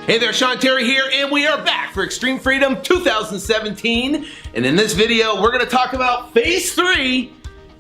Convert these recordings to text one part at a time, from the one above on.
Hey there, Sean Terry here, and we are back for Extreme Freedom 2017. And in this video, we're going to talk about Phase 3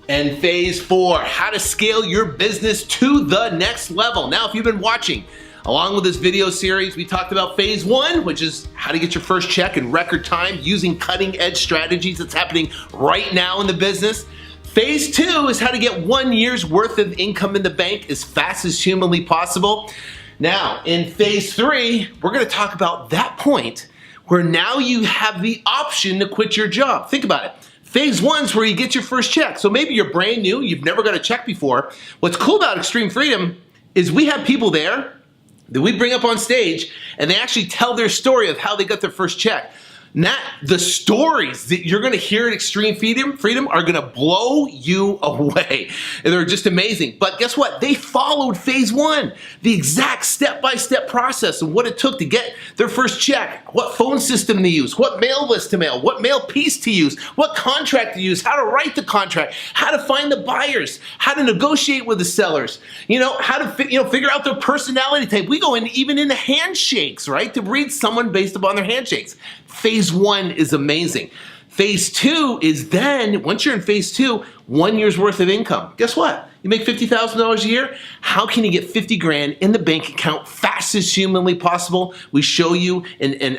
and Phase 4, how to scale your business to the next level. Now, if you've been watching along with this video series, we talked about Phase 1, which is how to get your first check in record time using cutting-edge strategies that's happening right now in the business. Phase 2 is how to get 1 year's worth of income in the bank as fast as humanly possible. Now, in Phase 3, we're going to talk about that point where now you have the option to quit your job. Think about it. Phase 1 is where you get your first check. So maybe you're brand new, you've never got a check before. What's cool about Extreme Freedom is we have people there that we bring up on stage, and they actually tell their story of how they got their first check. Not the stories that you're going to hear at Extreme Freedom are going to blow you away. And they're just amazing. But guess what? They followed Phase 1, the exact step-by-step process of what it took to get their first check, what phone system to use, what mail list to mail, what mail piece to use, what contract to use, how to write the contract, how to find the buyers, how to negotiate with the sellers, how to figure out their personality type. We go even into handshakes, right, to read someone based upon their handshakes. Phase 1 is amazing. Phase 2 is then, once you're in Phase 2, 1 year's worth of income. Guess what? You make $50,000 a year. How can you get 50 grand in the bank account fast as humanly possible? We show you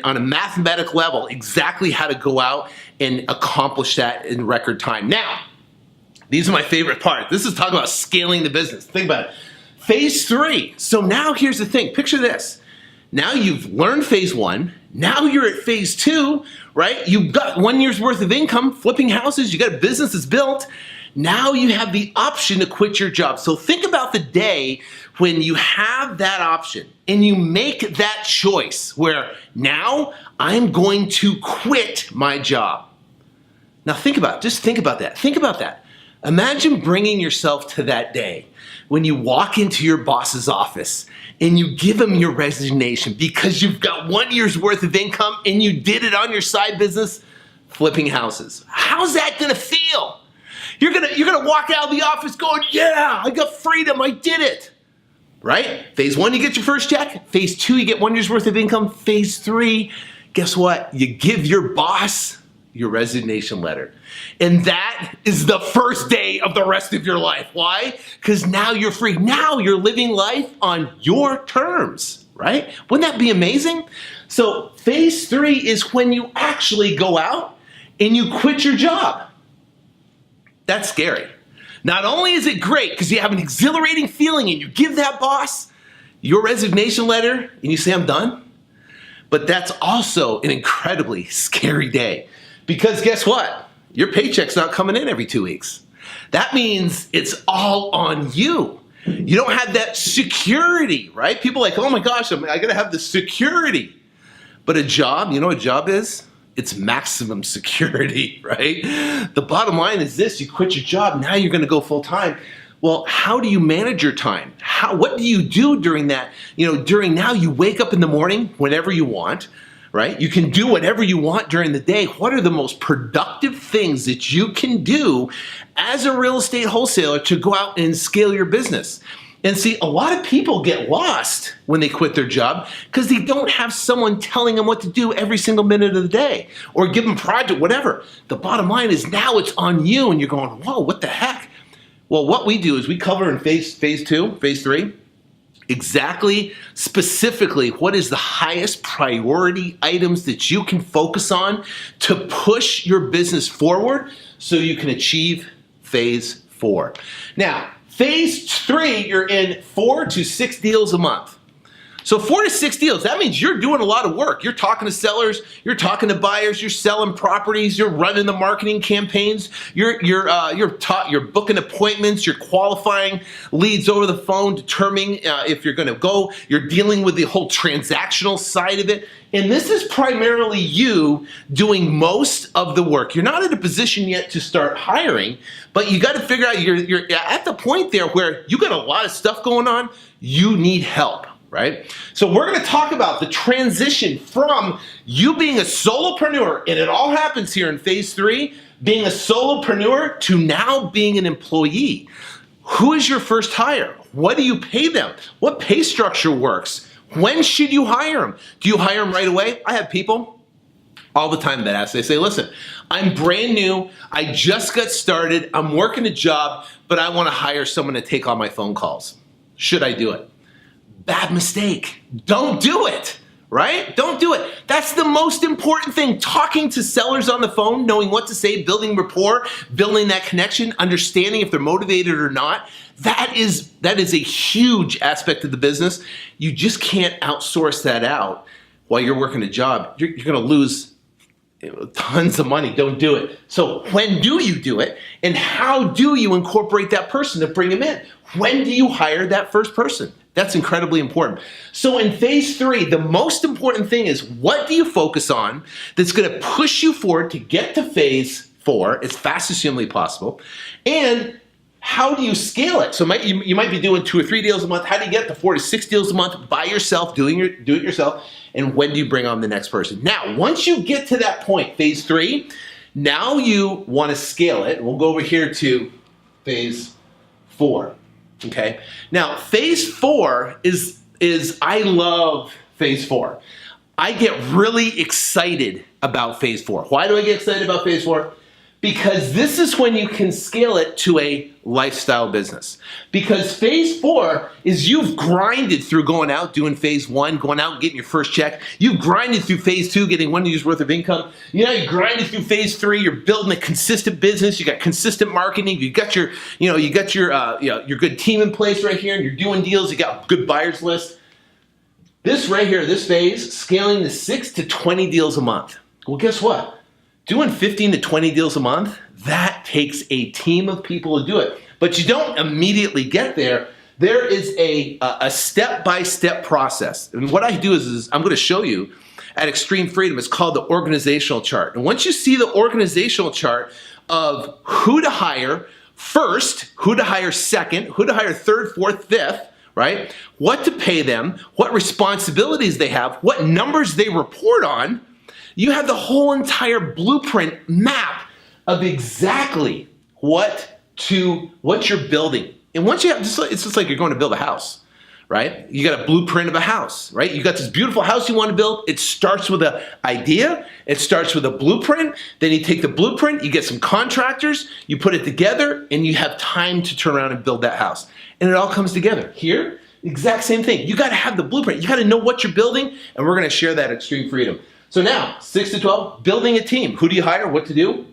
on a mathematical level exactly how to go out and accomplish that in record time. Now, these are my favorite part. This is talking about scaling the business. Think about it. Phase 3. So now here's the thing. Picture this. Now you've learned Phase 1. Now you're at Phase 2, right? You've got 1 year's worth of income, flipping houses. You got a business that's built. Now you have the option to quit your job. So think about the day when you have that option and you make that choice where now I'm going to quit my job. Now think about it. Just think about that. Think about that. Imagine bringing yourself to that day when you walk into your boss's office and you give him your resignation because you've got 1 year's worth of income and you did it on your side business, flipping houses. How's that gonna feel? You're gonna walk out of the office going, yeah, I got freedom, I did it, right? Phase 1, you get your first check. Phase 2, you get 1 year's worth of income. Phase 3, guess what? You give your boss your resignation letter. And that is the first day of the rest of your life. Why? Because now you're free. Now you're living life on your terms, right? Wouldn't that be amazing? So Phase 3 is when you actually go out and you quit your job. That's scary. Not only is it great because you have an exhilarating feeling and you give that boss your resignation letter and you say, I'm done, but that's also an incredibly scary day. Because guess what? Your paycheck's not coming in every 2 weeks. That means it's all on you. You don't have that security, right? People are like, oh my gosh, I gotta have the security. But a job, you know what a job is? It's maximum security, right? The bottom line is this: you quit your job, now you're gonna go full time. Well, how do you manage your time? What do you do during that? During now, you wake up in the morning whenever you want, right? You can do whatever you want during the day. What are the most productive things that you can do as a real estate wholesaler to go out and scale your business? And see, a lot of people get lost when they quit their job because they don't have someone telling them what to do every single minute of the day or give them project, whatever. The bottom line is now it's on you and you're going, whoa, what the heck? Well, what we do is we cover in Phase 2, Phase 3, exactly, specifically, what is the highest priority items that you can focus on to push your business forward so you can achieve Phase 4. Now, Phase 3, you're in 4 to 6 deals a month. So 4 to 6 deals, that means you're doing a lot of work. You're talking to sellers, you're talking to buyers, you're selling properties, you're running the marketing campaigns, you're booking appointments, you're qualifying leads over the phone, determining if you're gonna go, you're dealing with the whole transactional side of it. And this is primarily you doing most of the work. You're not in a position yet to start hiring, but you gotta figure out, you're at the point there where you got a lot of stuff going on, you need help. Right? So we're going to talk about the transition from you being a solopreneur, and it all happens here in Phase 3, being a solopreneur to now being an employee. Who is your first hire? What do you pay them? What pay structure works? When should you hire them? Do you hire them right away? I have people all the time that ask, they say, listen, I'm brand new, I just got started, I'm working a job, but I want to hire someone to take all my phone calls. Should I do it? Bad mistake. Don't do it, right? Don't do it. That's the most important thing. Talking to sellers on the phone, knowing what to say, building rapport, building that connection, understanding if they're motivated or not. That is a huge aspect of the business. You just can't outsource that out while you're working a job. You're going to lose tons of money. Don't do it. So when do you do it? And how do you incorporate that person to bring them in? When do you hire that first person? That's incredibly important. So in phase 3, the most important thing is, what do you focus on that's going to push you forward to get to phase 4 as fast as humanly possible? And how do you scale it? So you might be doing 2 or 3 deals a month. How do you get to 4 to 6 deals a month by yourself, do it yourself? And when do you bring on the next person? Now, once you get to that point, phase 3, now you want to scale it. We'll go over here to phase 4. Okay. Now, phase 4 is I love phase 4. I get really excited about phase 4. Why do I get excited about phase 4? Because this is when you can scale it to a lifestyle business. Because phase 4 is you've grinded through going out, doing phase 1, going out and getting your first check. You've grinded through phase 2, getting 1 year's worth of income. You grinded through phase 3. You're building a consistent business. You got consistent marketing. You got your good team in place right here, and you're doing deals. You got good buyers list. This right here, this phase, scaling to 6 to 20 deals a month. Well, guess what? Doing 15 to 20 deals a month, that takes a team of people to do it. But you don't immediately get there. There is a step-by-step process. And what I do is I'm going to show you at Extreme Freedom. It's called the organizational chart. And once you see the organizational chart of who to hire first, who to hire second, who to hire third, fourth, fifth, right? What to pay them, what responsibilities they have, what numbers they report on, you have the whole entire blueprint map of exactly what you're building. And once you have, it's just like you're going to build a house, right? You got a blueprint of a house, right? You got this beautiful house you want to build. It starts with an idea. It starts with a blueprint. Then you take the blueprint, you get some contractors, you put it together, and you have time to turn around and build that house. And it all comes together. Here, exact same thing. You got to have the blueprint. You got to know what you're building, and we're going to share that at Extreme Freedom. So now, 6 to 12, building a team. Who do you hire? What to do?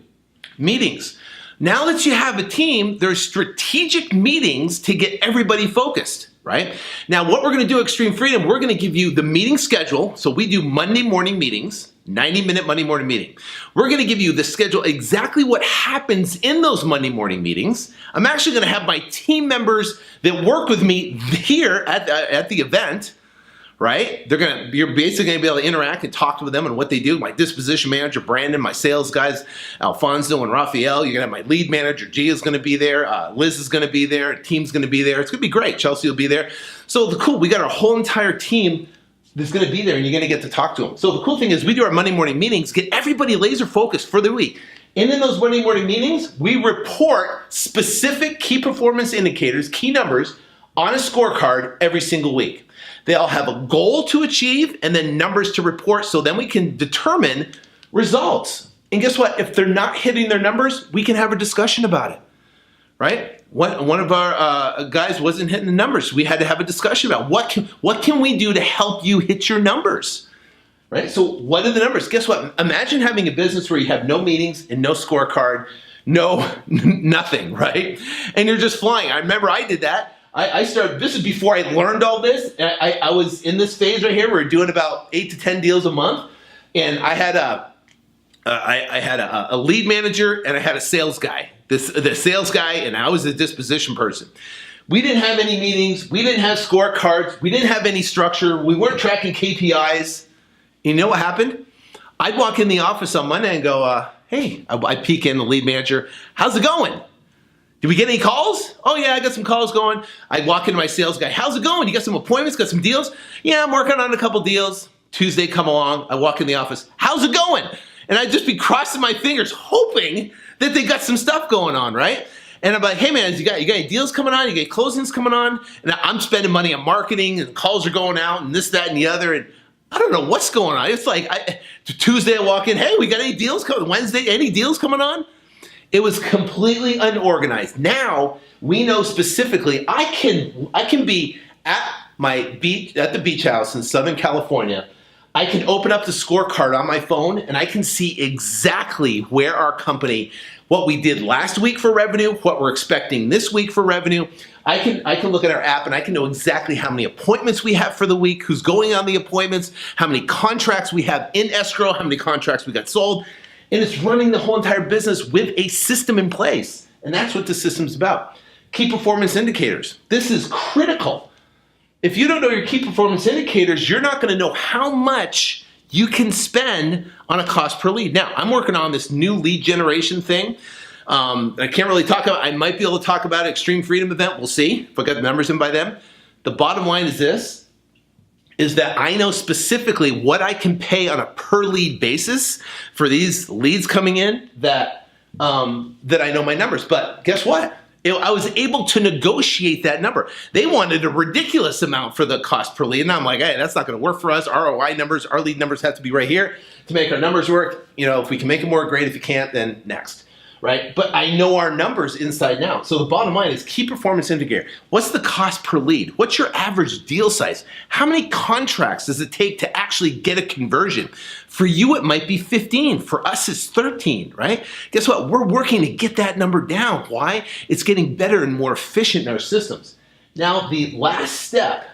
Meetings. Now that you have a team, there's strategic meetings to get everybody focused, right? Now, what we're going to do at Extreme Freedom, we're going to give you the meeting schedule. So we do Monday morning meetings, 90-minute Monday morning meeting. We're going to give you the schedule, exactly what happens in those Monday morning meetings. I'm actually going to have my team members that work with me here at the event, right? You're basically going to be able to interact and talk with them and what they do. My disposition manager, Brandon, my sales guys, Alfonso and Raphael. You're going to have my lead manager, Gia's going to be there. Liz is going to be there. Team's going to be there. It's going to be great. Chelsea will be there. So cool, we got our whole entire team that's going to be there, and you're going to get to talk to them. So the cool thing is we do our Monday morning meetings, get everybody laser focused for the week. And in those Monday morning meetings, we report specific key performance indicators, key numbers on a scorecard every single week. They all have a goal to achieve and then numbers to report, so then we can determine results. And guess what? If they're not hitting their numbers, we can have a discussion about it, right? One of our guys wasn't hitting the numbers. We had to have a discussion about what can we do to help you hit your numbers, right? So what are the numbers? Guess what? Imagine having a business where you have no meetings and no scorecard, nothing, right? And you're just flying. I remember I did that. I started, this is before I learned all this. I was in this phase right here. We were doing about 8 to 10 deals a month. And I had a lead manager and I had a sales guy. The sales guy, and I was the disposition person. We didn't have any meetings. We didn't have scorecards. We didn't have any structure. We weren't tracking KPIs. You know what happened? I'd walk in the office on Monday and go, hey, I'd peek in the lead manager. How's it going? Did we get any calls? Oh yeah, I got some calls going. I walk into my sales guy. How's it going? You got some appointments? Got some deals? Yeah, I'm working on a couple deals. Tuesday come along. I walk in the office. How's it going? And I'd just be crossing my fingers hoping that they got some stuff going on, right? And I'm like, hey man, you got any deals coming on? You got closings coming on? And I'm spending money on marketing and calls are going out and this, that, and the other. And I don't know what's going on. It's like Tuesday I walk in, hey, we got any deals coming? Wednesday, any deals coming on? It was completely unorganized. Now we know specifically I can be at the beach house in Southern California. I can open up the scorecard on my phone and I can see exactly where our company, what we did last week for revenue, what we're expecting this week for revenue. I can look at our app and I can know exactly how many appointments we have for the week, who's going on the appointments, how many contracts we have in escrow, how many contracts we got sold. And it's running the whole entire business with a system in place. And that's what the system's about. Key performance indicators. This is critical. If you don't know your key performance indicators, you're not going to know how much you can spend on a cost per lead. Now, I'm working on this new lead generation thing. I can't really talk about, I might be able to talk about Extreme Freedom event. We'll see if I got the numbers in by then. The bottom line is this, is that I know specifically what I can pay on a per lead basis for these leads coming in that I know my numbers. But guess what? I was able to negotiate that number. They wanted a ridiculous amount for the cost per lead. And I'm like, hey, that's not going to work for us. ROI numbers, our lead numbers have to be right here to make our numbers work. You know, if we can make them more, great. If you can't, then next, right? But I know our numbers inside and out. So the bottom line is key performance indicator. What's the cost per lead? What's your average deal size? How many contracts does it take to actually get a conversion? For you, it might be 15. For us, it's 13, right? Guess what? We're working to get that number down. Why? It's getting better and more efficient in our systems. Now, the last step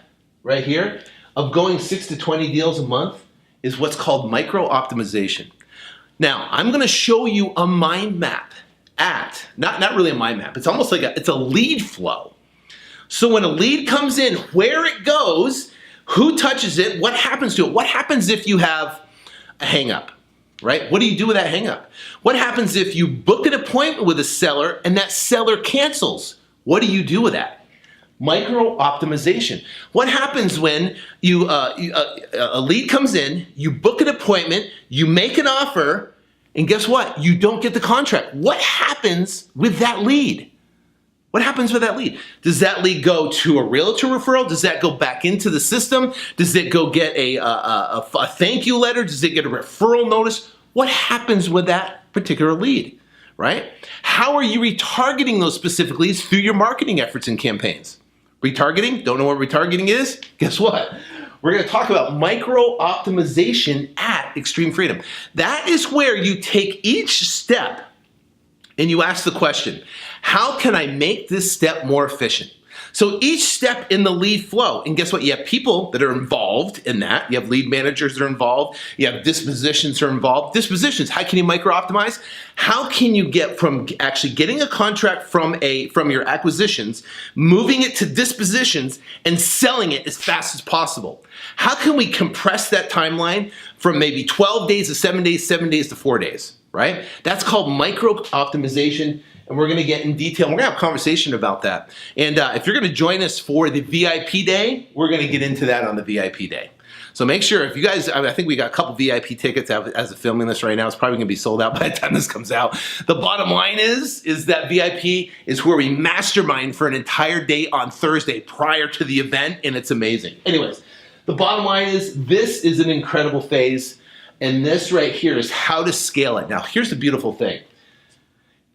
right here of going 6 to 20 deals a month is what's called micro optimization. Now, I'm going to show you a mind map not really a mind map. It's almost like it's a lead flow. So when a lead comes in, where it goes, who touches it, what happens to it? What happens if you have a hang up, right? What do you do with that hang up? What happens if you book an appointment with a seller and that seller cancels? What do you do with that? Micro optimization. What happens when a lead comes in, you book an appointment, you make an offer, and guess what? You don't get the contract. What happens with that lead? What happens with that lead? Does that lead go to a realtor referral? Does that go back into the system? Does it go get a thank you letter? Does it get a referral notice? What happens with that particular lead, right? How are you retargeting those specific leads through your marketing efforts and campaigns? Retargeting? Don't know what retargeting is? Guess what? We're going to talk about micro optimization at Extreme Freedom. That is where you take each step and you ask the question, how can I make this step more efficient? So each step in the lead flow, and guess what? You have people that are involved in that. You have lead managers that are involved. You have dispositions that are involved. Dispositions, how can you micro optimize? How can you get from actually getting a contract from your acquisitions, moving it to dispositions, and selling it as fast as possible? How can we compress that timeline from maybe 12 days to 7 days, 7 days to 4 days, right? That's called micro optimization. And we're going to get in detail. We're going to have a conversation about that. And if you're going to join us for the VIP day, we're going to get into that on the VIP day. So make sure, if you guys, I think we got a couple VIP tickets as of filming this right now. It's probably going to be sold out by the time this comes out. The bottom line is that VIP is where we mastermind for an entire day on Thursday prior to the event, and it's amazing. Anyways, the bottom line is this is an incredible phase, and this right here is how to scale it. Now, here's the beautiful thing.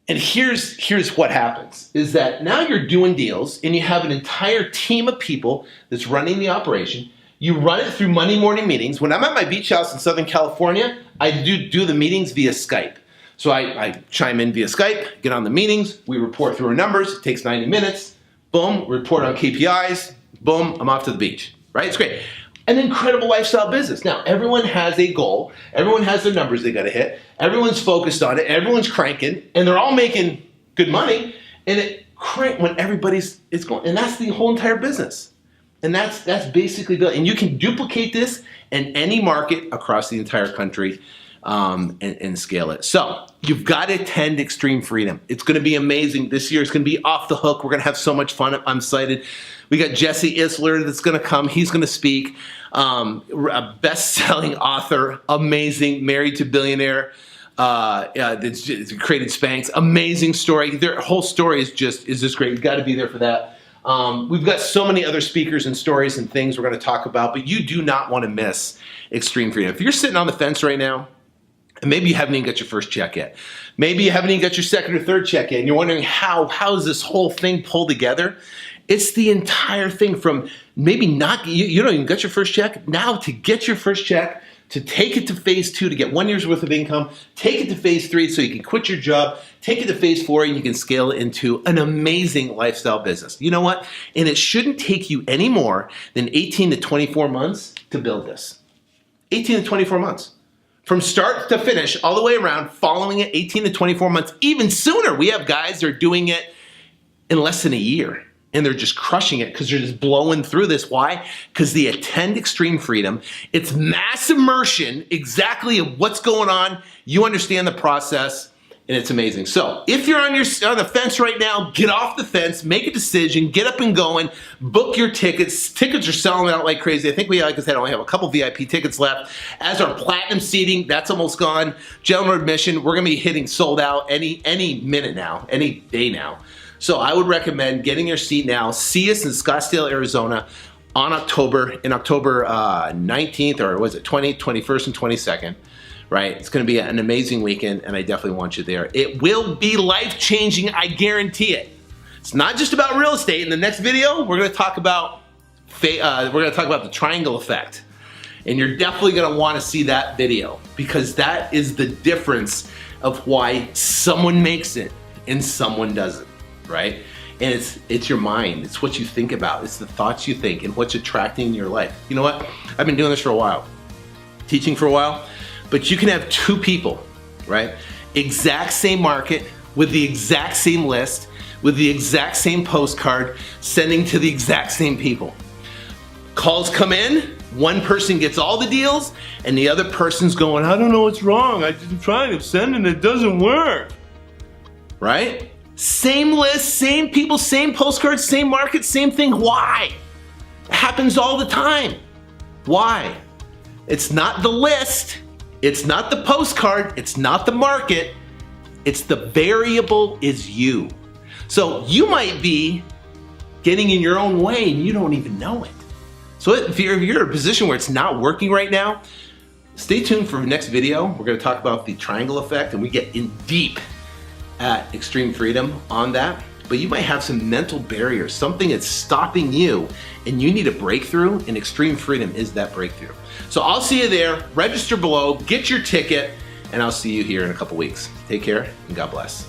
And here's what happens, is that now you're doing deals and you have an entire team of people that's running the operation. You run it through Monday morning meetings. When I'm at my beach house in Southern California, I do the meetings via Skype. So I chime in via Skype, get on the meetings, we report through our numbers, it takes 90 minutes, boom, report on KPIs, boom, I'm off to the beach, right? It's great. An incredible lifestyle business. Now, everyone has a goal. Everyone has their numbers they got to hit. Everyone's focused on it. Everyone's cranking, and they're all making good money. And it crank when everybody's going, and that's the whole entire business. And that's basically the. And you can duplicate this in any market across the entire country, and scale it. So you've got to attend Extreme Freedom. It's going to be amazing. This year it's going to be off the hook. We're going to have so much fun. I'm excited. We got Jesse Isler that's going to come. He's going to speak. A best-selling author, amazing, married to billionaire. It's created Spanx. Amazing story. Their whole story is just great. You've got to be there for that. We've got so many other speakers and stories and things we're going to talk about, but you do not want to miss Extreme Freedom. If you're sitting on the fence right now, and maybe you haven't even got your first check yet, maybe you haven't even got your second or third check yet, and you're wondering how is this whole thing pulled together? It's the entire thing from maybe not, you don't even get your first check, now to get your first check, to take it to phase 2 to get 1 year's worth of income, take it to phase 3 so you can quit your job, take it to phase 4 and you can scale it into an amazing lifestyle business. You know what? And it shouldn't take you any more than 18 to 24 months to build this. 18 to 24 months. From start to finish, all the way around, following it 18 to 24 months, even sooner. We have guys that are doing it in less than a year. And they're just crushing it because they're just blowing through this. Why? Because they attend Extreme Freedom. It's mass immersion, exactly of what's going on. You understand the process, and it's amazing. So if you're on the fence right now, get off the fence, make a decision, get up and going, book your tickets. Tickets are selling out like crazy. I think we, like I said, only have a couple VIP tickets left. As our platinum seating, that's almost gone. General admission, we're gonna be hitting sold out any minute now, any day now. So I would recommend getting your seat now. See us in Scottsdale, Arizona in October 19th, or was it 20th, 21st, and 22nd, right? It's gonna be an amazing weekend, and I definitely want you there. It will be life-changing, I guarantee it. It's not just about real estate. In the next video, we're gonna talk about the triangle effect. And you're definitely gonna wanna see that video, because that is the difference of why someone makes it and someone doesn't. Right? And it's your mind. It's what you think about. It's the thoughts you think and what's attracting in your life. You know what? I've been doing this for a while, teaching for a while, but you can have two people, right? Exact same market, with the exact same list, with the exact same postcard, sending to the exact same people. Calls come in, one person gets all the deals, and the other person's going, I don't know what's wrong. I'm trying to send and it doesn't work. Right? Same list, same people, same postcards, same market, same thing. Why? It happens all the time. Why? It's not the list, it's not the postcard, it's not the market, it's the variable is you. So you might be getting in your own way and you don't even know it. So if you're in a position where it's not working right now, stay tuned for the next video. We're gonna talk about the triangle effect, and we get in deep at Extreme Freedom on that. But you might have some mental barriers, something that's stopping you, and you need a breakthrough, and Extreme Freedom is that breakthrough. So I'll see you there. Register below, get your ticket, and I'll see you here in a couple weeks. Take care, and God bless.